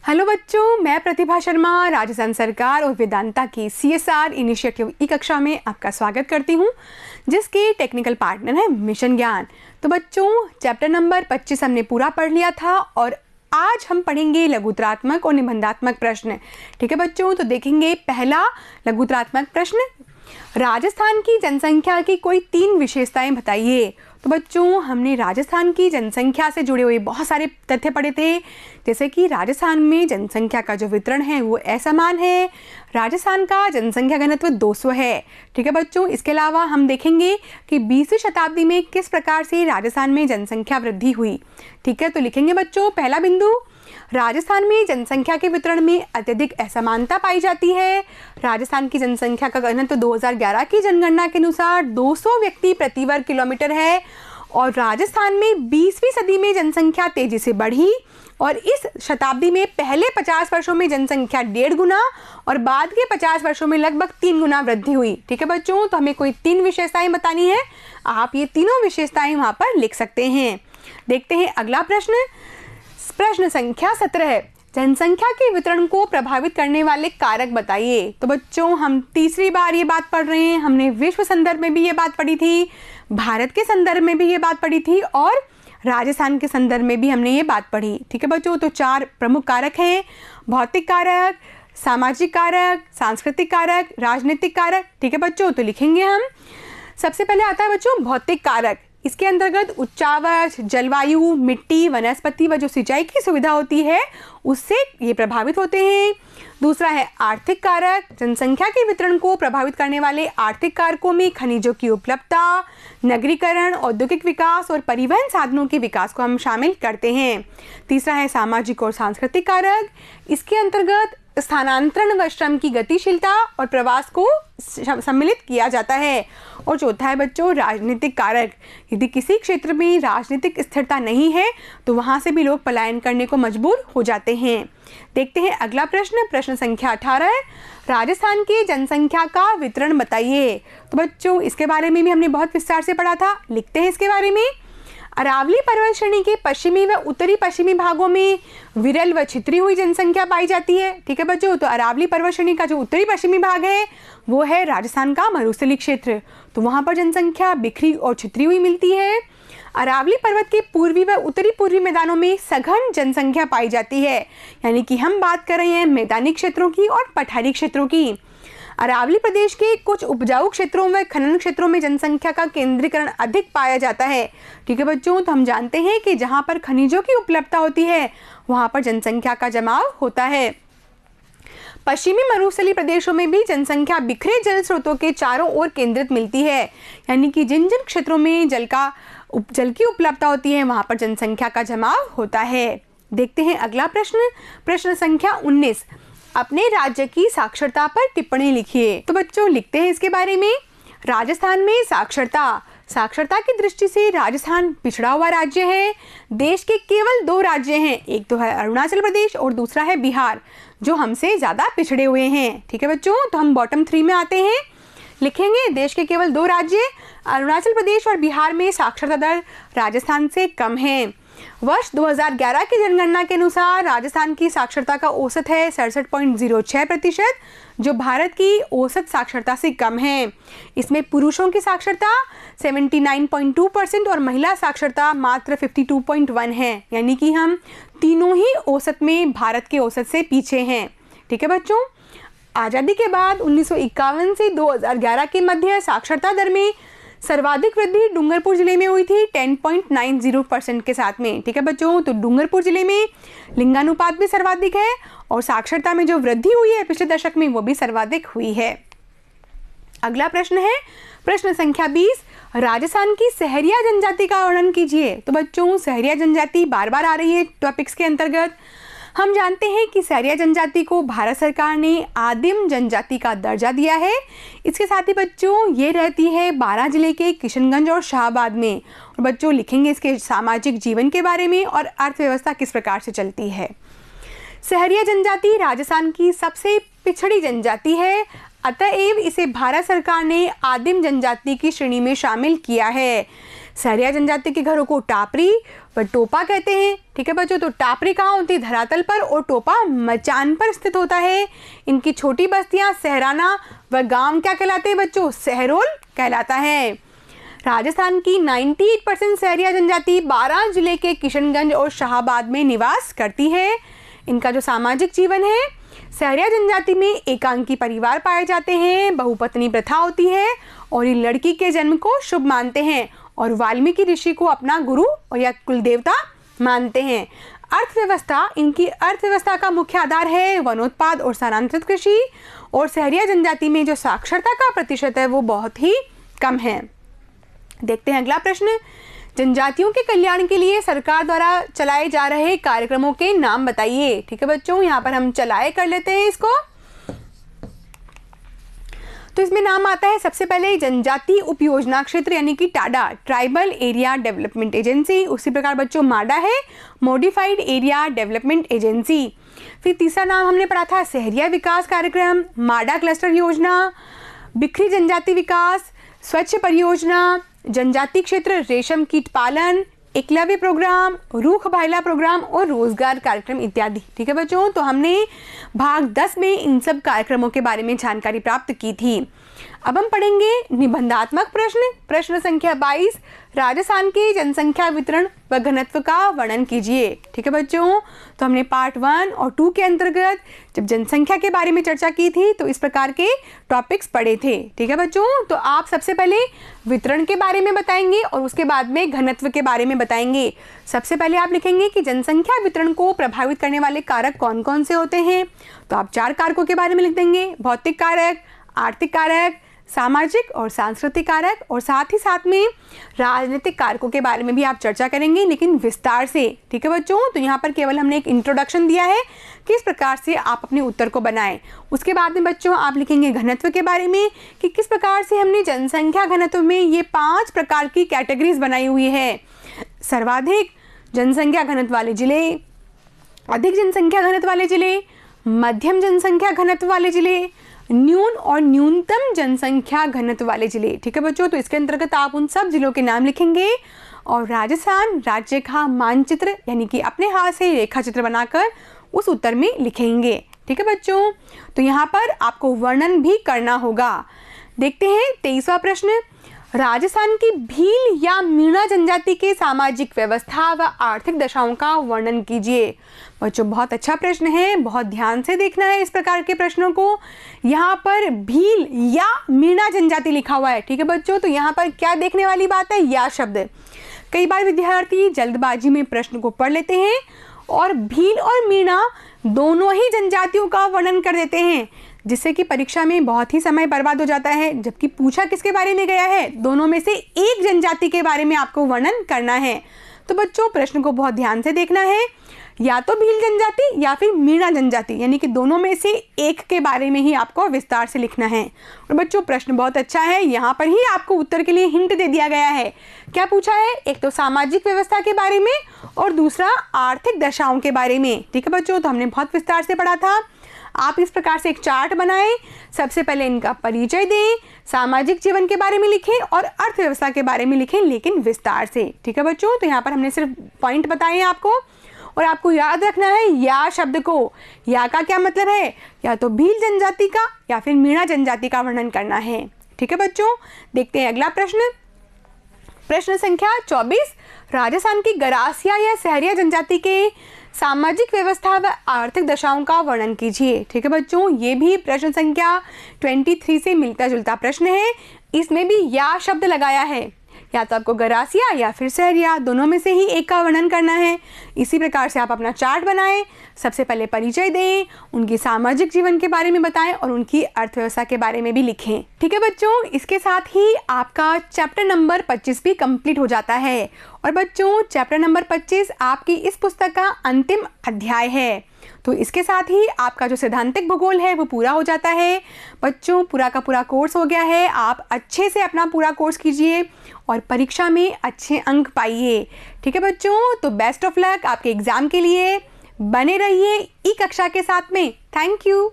Hello बच्चों, मैं प्रतिभा शर्मा राजस्थान सरकार और वेदांता की CSR इनिशिएटिव ई कक्षा में आपका स्वागत करती हूं, जिसके टेक्निकल पार्टनर है मिशन ज्ञान। तो बच्चों, चैप्टर नंबर 25 हमने पूरा पढ़ लिया था और आज हम पढ़ेंगे लघुत्तरात्मक और निबंधात्मक प्रश्न। ठीक है बच्चों, तो देखेंगे पहला लघुत्तरात्मक प्रश्न, राजस्थान की जनसंख्या की कोई 3 विशेषताएं बताइए। तो बच्चों, हमने राजस्थान की जनसंख्या से जुड़े हुए बहुत सारे तथ्य पढ़े थे, जैसे कि राजस्थान में जनसंख्या का जो वितरण है वो असमान है, राजस्थान का जनसंख्या घनत्व 200 है। ठीक है बच्चों, इसके अलावा हम देखेंगे कि 20वीं शताब्दी में किस प्रकार से राजस्थान में जनसंख्या वृद्धि हुई। ठीक है, तो लिखेंगे बच्चों पहला बिंदु, राजस्थान में जनसंख्या के वितरण में अत्यधिक असमानता पाई जाती है। राजस्थान की जनसंख्या का घनत्व 2011 की जनगणना के अनुसार 200 व्यक्ति प्रति वर्ग किलोमीटर है और राजस्थान में 20वीं सदी में जनसंख्या तेजी से बढ़ी और इस शताब्दी में पहले 50 वर्षों में जनसंख्या 1.5 गुना और बाद के 50 वर्षों में लगभग 3 गुना वृद्धि हुई। ठीक है बच्चों, तो हमें कोई 3 विशेषताएं बतानी है, आप ये तीनों विशेषताएं वहां पर लिख सकते हैं। देखते हैं अगला प्रश्न, प्रश्न संख्या 17, जनसंख्या के वितरण को प्रभावित करने वाले कारक बताइए। तो बच्चों, हम तीसरी बार ये बात पढ़ रहे हैं, हमने विश्व संदर्भ में भी ये बात पढ़ी थी, भारत के संदर्भ में भी ये बात पढ़ी थी और राजस्थान के संदर्भ में भी हमने ये बात पढ़ी। ठीक है बच्चों, तो 4 प्रमुख कारक हैं, भौतिक कारक, सामाजिक कारक, सांस्कृतिक कारक, राजनीतिक कारक। ठीक है बच्चों, तो लिखेंगे हम। सबसे पहले आता है बच्चों भौतिक कारक। इसके अंतर्गत उच्चावच, जलवायु, मिट्टी, वनस्पति व जो सिंचाई की सुविधा होती है उससे ये प्रभावित होते हैं। दूसरा है आर्थिक कारक। जनसंख्या के वितरण को प्रभावित करने वाले आर्थिक कारकों में खनिजों की उपलब्धता, नगरीकरण, औद्योगिक विकास और परिवहन साधनों के विकास को हम शामिल करते हैं। तीसरा है सामाजिक और सांस्कृतिक कारक। इसके अंतर्गत स्थानांतरण व श्रम की गतिशीलता और प्रवास को सम्मिलित किया जाता है। और चौथा है बच्चों राजनीतिक कारक। यदि किसी क्षेत्र में राजनीतिक स्थिरता नहीं है तो वहां से भी लोग पलायन करने को मजबूर हो जाते हैं। देखते हैं अगला प्रश्न, प्रश्न संख्या 18, राजस्थान की जनसंख्या का वितरण बताइए। तो बच्चों, इसके बारे में भी हमने बहुत विस्तार से पढ़ा था, लिखते हैं इसके बारे में। अरावली पर्वत श्रेणी के पश्चिमी व उत्तरी पश्चिमी भागों में विरल व छितरी हुई जनसंख्या पाई जाती है। ठीक है बच्चों, तो अरावली पर्वत श्रेणी का जो उत्तरी पश्चिमी भाग है वो है राजस्थान का मरुस्थलीय क्षेत्र, तो वहां पर जनसंख्या बिखरी और छितरी हुई मिलती है। अरावली पर्वत के पूर्वी व उत्तरी पूर्वी मैदानों में सघन जनसंख्या पाई जाती है, यानी कि हम बात कर रहे हैं मैदानी क्षेत्रों की और पठारी क्षेत्रों की। अरावली प्रदेश के कुछ उपजाऊ क्षेत्रों व खनन क्षेत्रों में जनसंख्या का केंद्रीकरण अधिक पाया जाता है। ठीक है बच्चों, तो हम जानते हैं कि जहां पर खनिजों की उपलब्धता होती है वहां पर जनसंख्या का जमाव होता है। पश्चिमी मरुस्थलीय प्रदेशों में भी जनसंख्या बिखरे जल स्रोतों के चारों ओर केंद्रित मिलती है, यानी कि जिन जिन क्षेत्रों में जल की उपलब्धता होती है वहां पर जनसंख्या का जमाव होता है। देखते हैं अगला प्रश्न, प्रश्न संख्या 19, अपने राज्य की साक्षरता पर टिप्पणी लिखिए। तो बच्चों, लिखते हैं इसके बारे में। राजस्थान में साक्षरता की दृष्टि से राजस्थान पिछड़ा हुआ राज्य है। देश के केवल 2 राज्य हैं, एक तो है अरुणाचल प्रदेश और दूसरा है बिहार, जो हमसे ज़्यादा पिछड़े हुए हैं। ठीक है बच्चों, तो हम बॉटम 3 में आते हैं, लिखेंगे देश के केवल 2 राज्य अरुणाचल प्रदेश और बिहार में साक्षरता दर राजस्थान से कम है। वर्ष 2011 की जनगणना के अनुसार राजस्थान की साक्षरता का औसत है 67.06%, जो भारत की औसत साक्षरता से कम है। इसमें पुरुषों की साक्षरता 79.2% और महिला साक्षरता मात्र 52.1 है, यानी कि हम तीनों ही औसत में भारत के औसत से पीछे हैं। ठीक है बच्चों, आज़ादी के बाद 1951 से 2011 के मध्य साक्षरता दर में सर्वाधिक वृद्धि डूंगरपुर जिले में हुई थी 10.90% के साथ में। ठीक है बच्चों, तो डूंगरपुर जिले में लिंगानुपात भी सर्वाधिक है और साक्षरता में जो वृद्धि हुई है पिछले दशक में वो भी सर्वाधिक हुई है। अगला प्रश्न है प्रश्न संख्या 20, राजस्थान की सहरिया जनजाति का वर्णन कीजिए। तो बच्चों, सहरिया जनजाति बार बार आ रही है टॉपिक्स के अंतर्गत। हम जानते हैं कि सहरिया जनजाति को भारत सरकार ने आदिम जनजाति का दर्जा दिया है। इसके साथ ही बच्चों ये रहती है 12 जिले के किशनगंज और शाहबाद में। और बच्चों, लिखेंगे इसके सामाजिक जीवन के बारे में और अर्थव्यवस्था किस प्रकार से चलती है। सहरिया जनजाति राजस्थान की सबसे पिछड़ी जनजाति है, अतएव इसे भारत सरकार ने आदिम जनजाति की श्रेणी में शामिल किया है। सहरिया जनजाति के घरों को टापरी व टोपा कहते हैं। ठीक है बच्चों, तो टापरी कहाँ होती है? धरातल पर, और टोपा मचान पर स्थित होता है। इनकी छोटी बस्तियां सहराना व गांव क्या कहलाते हैं बच्चों? सहरोल कहलाता है। राजस्थान की 98% सहरिया जनजाति 12 जिले के किशनगंज और शाहाबाद में निवास करती है। इनका जो सामाजिक जीवन है, सहरिया जनजाति में एकांकी परिवार पाए जाते हैं, बहुपत्नी प्रथा होती है और ये लड़की के जन्म को शुभ मानते हैं और वाल्मीकि ऋषि को अपना गुरु और या कुल देवता मानते हैं। अर्थव्यवस्था, इनकी अर्थव्यवस्था का मुख्य आधार है वनोत्पाद और स्थानांतरित कृषि, और सहरिया जनजाति में जो साक्षरता का प्रतिशत है वो बहुत ही कम है। देखते हैं अगला प्रश्न। जनजातियों के कल्याण के लिए सरकार द्वारा चलाए जा रहे कार्यक्रमों के नाम बताइए। ठीक है बच्चों, यहाँ पर हम चलाए कर लेते हैं इसको। तो इसमें नाम आता है सबसे पहले जनजाति उपयोजना क्षेत्र यानी कि Tada, tribal area development agency. उसी प्रकार बच्चों माडा है, मॉडिफाइड एरिया डेवलपमेंट एजेंसी। फिर तीसरा नाम हमने पढ़ा था सहरिया विकास कार्यक्रम, माडा क्लस्टर योजना, बिखरी जनजाति विकास, स्वच्छ परियोजना, जनजाति क्षेत्र रेशम कीट पालन, एकलव्य प्रोग्राम, रूख भाइला प्रोग्राम और रोजगार कार्यक्रम इत्यादि। ठीक है बच्चों, तो हमने भाग 10 में इन सब कार्यक्रमों के बारे में जानकारी प्राप्त की थी। अब हम पढ़ेंगे निबंधात्मक प्रश्न। प्रश्न संख्या 22, राजस्थान के जनसंख्या वितरण व घनत्व का वर्णन कीजिए। ठीक है बच्चों, तो हमने पार्ट 1 और 2 के अंतर्गत जब जनसंख्या के बारे में चर्चा की थी तो इस प्रकार के टॉपिक्स पढ़े थे। ठीक है बच्चों, तो आप सबसे पहले वितरण के बारे में बताएंगे और उसके बाद में घनत्व के बारे में बताएंगे। सबसे पहले आप लिखेंगे कि जनसंख्या वितरण को प्रभावित करने वाले कारक कौन कौन से होते हैं। तो आप 4 कारकों के बारे में लिख देंगे, भौतिक कारक, आर्थिक कारक, सामाजिक और सांस्कृतिक कारक, और साथ ही साथ में राजनीतिक कारकों के बारे में भी आप चर्चा करेंगे लेकिन विस्तार से। ठीक है बच्चों, तो यहाँ पर केवल हमने एक इंट्रोडक्शन दिया है किस प्रकार से आप अपने उत्तर को बनाएं। उसके बाद में बच्चों आप लिखेंगे घनत्व के बारे में कि किस प्रकार से हमने जनसंख्या घनत्व में ये 5 प्रकार की कैटेगरीज बनाई हुई है। सर्वाधिक जनसंख्या घनत्व वाले जिले, अधिक जनसंख्या घनत्व वाले जिले, मध्यम जनसंख्या घनत्व वाले जिले, न्यून और न्यूनतम जनसंख्या घनत्व वाले जिले। ठीक है बच्चों, तो इसके अंतर्गत आप उन सब जिलों के नाम लिखेंगे और राजस्थान राज्य का मानचित्र यानी कि अपने हाथ से रेखा चित्र बनाकर उस उत्तर में लिखेंगे। ठीक है बच्चों, तो यहाँ पर आपको वर्णन भी करना होगा। देखते हैं 23वां प्रश्न। राजस्थान की भील या मीणा जनजाति के सामाजिक व्यवस्था व आर्थिक दशाओं का वर्णन कीजिए। बच्चों बहुत अच्छा प्रश्न है, बहुत ध्यान से देखना है इस प्रकार के प्रश्नों को। यहाँ पर भील या मीणा जनजाति लिखा हुआ है। ठीक है बच्चों, तो यहाँ पर क्या देखने वाली बात है, या शब्द। कई बार विद्यार्थी जल्दबाजी में प्रश्न को पढ़ लेते हैं और भील और मीणा दोनों ही जनजातियों का वर्णन कर देते हैं, जिससे कि परीक्षा में बहुत ही समय बर्बाद हो जाता है। जबकि पूछा किसके बारे में गया है, दोनों में से एक जनजाति के बारे में आपको वर्णन करना है। तो बच्चों प्रश्न को बहुत ध्यान से देखना है, या तो भील जनजाति या फिर मीणा जनजाति, यानी कि दोनों में से एक के बारे में ही आपको विस्तार से लिखना है। और बच्चों प्रश्न बहुत अच्छा है, यहाँ पर ही आपको उत्तर के लिए हिंट दे दिया गया है। क्या पूछा है, एक तो सामाजिक व्यवस्था के बारे में और दूसरा आर्थिक दशाओं के बारे में। ठीक है बच्चों, तो हमने बहुत विस्तार से पढ़ा था। आप इस प्रकार से एक चार्ट बनाएं, सबसे पहले इनका परिचय दें, सामाजिक जीवन के बारे में लिखें और अर्थव्यवस्था के बारे में लिखें लेकिन विस्तार से। ठीक है बच्चों, तो यहाँ पर हमने सिर्फ पॉइंट बताए हैं आपको, और आपको याद रखना है या शब्द को। या का क्या मतलब है, या तो भील जनजाति का या फिर मीणा जनजाति का वर्णन करना है। ठीक है बच्चों, देखते हैं अगला प्रश्न। प्रश्न संख्या 24, राजस्थान की गरासिया या सहरिया जनजाति के सामाजिक व्यवस्था व आर्थिक दशाओं का वर्णन कीजिए। ठीक है बच्चों, ये भी प्रश्न संख्या 23 से मिलता जुलता प्रश्न है। इसमें भी या शब्द लगाया है, या तो आपको गरासिया या फिर सहरिया दोनों में से ही एक का वर्णन करना है। इसी प्रकार से आप अपना चार्ट बनाएं, सबसे पहले परिचय दें, उनकी सामाजिक जीवन के बारे में बताएं और उनकी अर्थव्यवस्था के बारे में भी लिखें। ठीक है बच्चों, इसके साथ ही आपका चैप्टर नंबर 25 भी कंप्लीट हो जाता है। और बच्चों चैप्टर नंबर 25 आपकी इस पुस्तक का अंतिम अध्याय है, तो इसके साथ ही आपका जो सैद्धांतिक भूगोल है वो पूरा हो जाता है। बच्चों पूरा का पूरा कोर्स हो गया है, आप अच्छे से अपना पूरा कोर्स कीजिए और परीक्षा में अच्छे अंक पाइए। ठीक है बच्चों, तो बेस्ट ऑफ लक आपके एग्जाम के लिए। बने रहिए ई कक्षा के साथ में। Thank you.